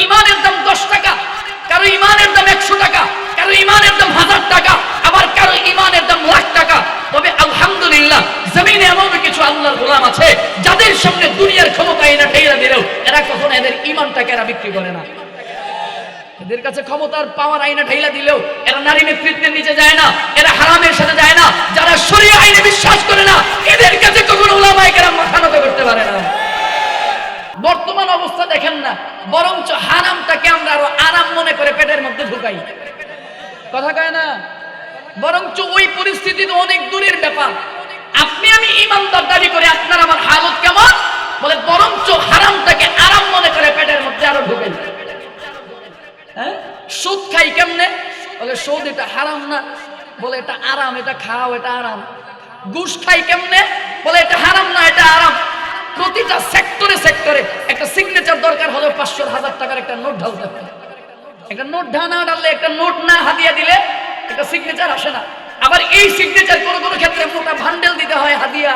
ইমানের দাম 10 টাকা, কারো ইমানের দাম 100 টাকা, কারো ইমানের দাম 1000 টাকা, আবার কারো ইমানের দাম লাখ টাকা। তবে আলহামদুলিল্লাহ জমিনে এমন কিছু আল্লাহর গোলাম আছে যাদের সামনে দুনিয়ার ক্ষমতা এনে ঠেলে দিলেও এরা কখনো এদের ইমানটাকে এরা বিক্রি করে না। এদের কাছে ক্ষমতার পাওয়ার আইনা ঢাইলা দিলেও এরা নারী নেতৃত্বের নিচে যায় না, এরা হারামের সাথে যায় না। যারা শরীয়ত আইনে বিশ্বাস করে না এদের কাছে কখনো উলামায়ে কেরাম মাথা নত করতে পারে না। বর্তমান অবস্থা দেখেন না, বরঞ্চ হারামটাকে আমরা আরো আরাম মনে করে পেটের মধ্যে ঢুকাই। কথা কয় না? বরঞ্চ ওই পরিস্থিতি তো অনেক দূরের ব্যাপার। আপনি আমি ইমানদার দাবি করে আপনার আমার হালত কেমন? বলে বরঞ্চ হারামটাকে আরাম মনে করে পেটের মধ্যে আরো ঢুকাই। হ্যাঁ, সুদ খাই কেমনে? বলে সুদ এটা হারাম না, বলে এটা আরাম, এটা খাও, এটা আরাম। ঘুষ খাই কেমনে? বলে এটা হারাম না, এটা আরাম। প্রতিটা সেক্টরে সেক্টরে একটা সিগনেচার দরকার হলো 500 1000 টাকার একটা নোট ঢালতে হয়। একটা নোট না ঢাললে, একটা নোট না হাদিয়া দিলে একটা সিগনেচার আসে না। আবার এই সিগনেচার কোন কোন ক্ষেত্রে মোটা ভান্ডেল দিতে হয় হাদিয়া,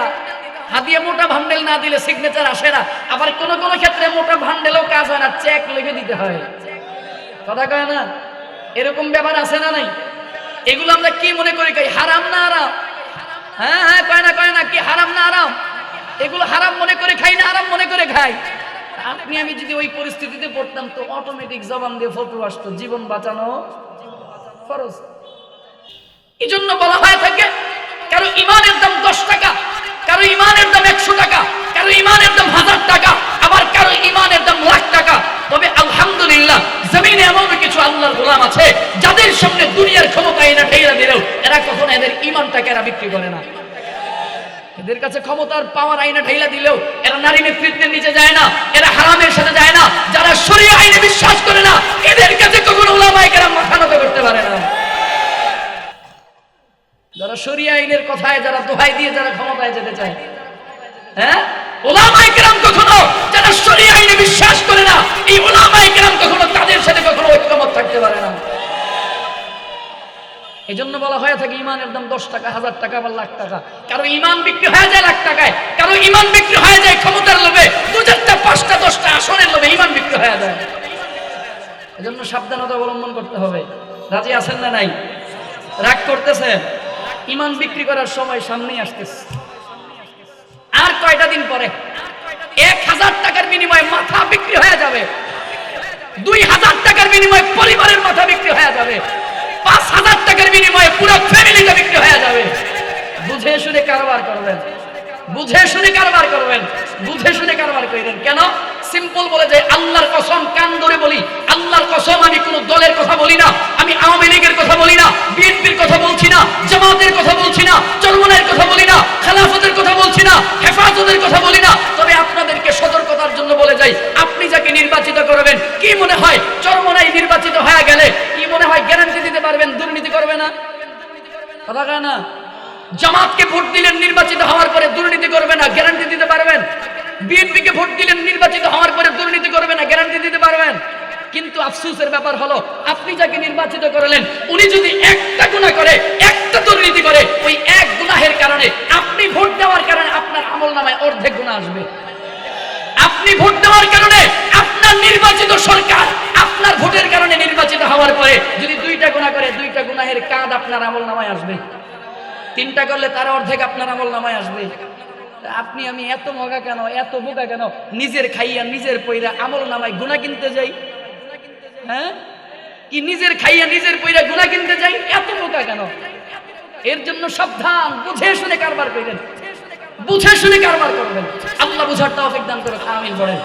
হাদিয়া মোটা ভান্ডেল না দিলে সিগনেচার আসে না। আবার কোন কোন ক্ষেত্রে মোটা ভান্ডেলও কাজ হয় না, চেক লিখে দিতে হয়। কথা কয় না? এরকম ব্যাপার আছে না নাই? এগুলো আমরা কি মনে করি খাই? হারাম না আরাম? হ্যাঁ হ্যাঁ, কয় না কি হারাম না আরাম? এগুলো হারাম মনে করে খাই না আরাম মনে করে খাই? আপনি আমি যদি ওই পরিস্থিতিতে পড়তাম তো অটোমেটিক জবান দিয়ে ফটো আসতো, জীবন বাঁচানো ফরজ। এই জন্য বলা হয় থাকে কারো ইমানের দাম 10 টাকা, কারো ইমানের দাম 100 টাকা, কারো ইমানের দাম 1000 টাকা, আবার কারো ইমানের দাম লাখ টাকা। তবে আলহামদুলিল্লাহ জমিনে এমন কিছু আল্লাহর গোলাম আছে যাদের সামনে দুনিয়ার ক্ষমতা এনে ঠেলে দিলেও এরা কখনো এদের ইমানটাকে এরা বিক্রি করে না। এদের কাছে ক্ষমতার পাওয়ার আইনা ঢাইলা দিলেও এরা নারী নেতৃত্বের নিচে যায় না, এরা হারামের সাথে যায় না। যারা শরীয়ত আইনে বিশ্বাস করে না এদের কাছে কখনো উলামায়ে কেরাম মাথা নত করতে পারে না। যারা শরীয়ত আইনের কথায়, যারা দোহাই দিয়ে যারা ক্ষমতায় যেতে চায়, হ্যাঁ, উলামায়ে কেরাম কখনো যারা শরীয়ত আইনে বিশ্বাস করে না, এই উলামায়ে কেরাম কখনো তাদের সাথে কখনো ঐক্যমত থাকতে পারে না। এজন্য বলা হয়ে থাকে ইমানের দাম 10 টাকা, 1000 টাকা বা লাখ টাকা। কারো ইমান বিক্রি হয়ে যায় লাখ টাকায়, কারো ইমান বিক্রি হয়ে যায় ক্ষমতার লোভে, 2-4টা 5টা 10টা আসনের লোভে ইমান বিক্রি হয়ে যায়। এজন্য সাবধানতা অবলম্বন করতে হবে। রাজি আছেন না নাই? রাগ করতেছেন? ইমান বিক্রি করার সময় সামনেই আসতেছে। আর কয়টা দিন পরে 1000 টাকার বিনিময়ে মাথা বিক্রি হয়ে যাবে, 2000 টাকার বিনিময়ে পরিবারের মাথা বিক্রি হয়ে যাবে, 5000 টাকার বিনিময়ে পুরো ফ্যামিলিটা বিক্রি হয়ে যাবে। বুঝে শুনে কারবার করবেন, বুঝে শুনে কারবার করবেন, বুঝে শুনে কারবার করেন। কেন? সিম্পল বলে যে আল্লাহর কসম কান ধরে বলি, আল্লাহর কসম আমি কোন দলের কথা বলি না, আমি আওয়ামী লীগের কথা বলি না, বিএনপির কথা বলছি না, জামাতের কথা বলছি না, চরমনাইয়ের কথা বলি না, খেলাফতের কথা বলছি না, হেফাজতের কথা বলি না। তবে আপনাদেরকে সতর্কতার জন্য বলে যাই, আপনি যাকে নির্বাচিত করবেন কি মনে হয় চরমনাই নির্বাচিত হয়ে গেলে কি মনে হয় গ্যারান্টি দিতে পারবেন দুর্নীতি করবে না? কথা কয় না? জামাতকে ভোট দিলেন নির্বাচিত হওয়ার পরে দুর্নীতি করবে না, গ্যারান্টি দিতে পারবেন? বিএনপিকে ভোট দিলেন নির্বাচিত হওয়ার পরে দুর্নীতি করবে না, গ্যারান্টি দিতে পারবেন? কিন্তু আফসোসের ব্যাপার হলো আপনি যাকে নির্বাচিত করলেন উনি যদি একটা গুনাহ করে, একটা দুর্নীতি করে, ওই এক গুনাহের কারণে আপনি ভোট দেওয়ার কারণে আপনার আমলনামায় অর্ধেক গুনাহ আসবে। আপনি ভোট দেওয়ার কারণে আপনার নির্বাচিত সরকার আপনার ভোটের কারণে নির্বাচিত হওয়ার পরে যদি 2টা গুনাহ করে, 2টা গুনাহের কাঁদ আপনার আমলনামায় আসবে। 3টা করলে তার অর্ধেক আপনার আমলনামায় আসবে। আপনি আমি এত মগা কেন, এত বোকা কেন? নিজের খাইয়া নিজের পয়রা আমলনামায় গুনাহ কিনতে যাই? হ্যাঁ, কি নিজের খাইয়া নিজের পয়রা গুনাহ কিনতে যাই? এত বোকা কেন? এর জন্য সাবধান, বুঝে শুনে কারবার করেন, বুঝে শুনে কারবার করবেন। আল্লাহ বুঝার তৌফিক দান করুন, আমিন বলেন।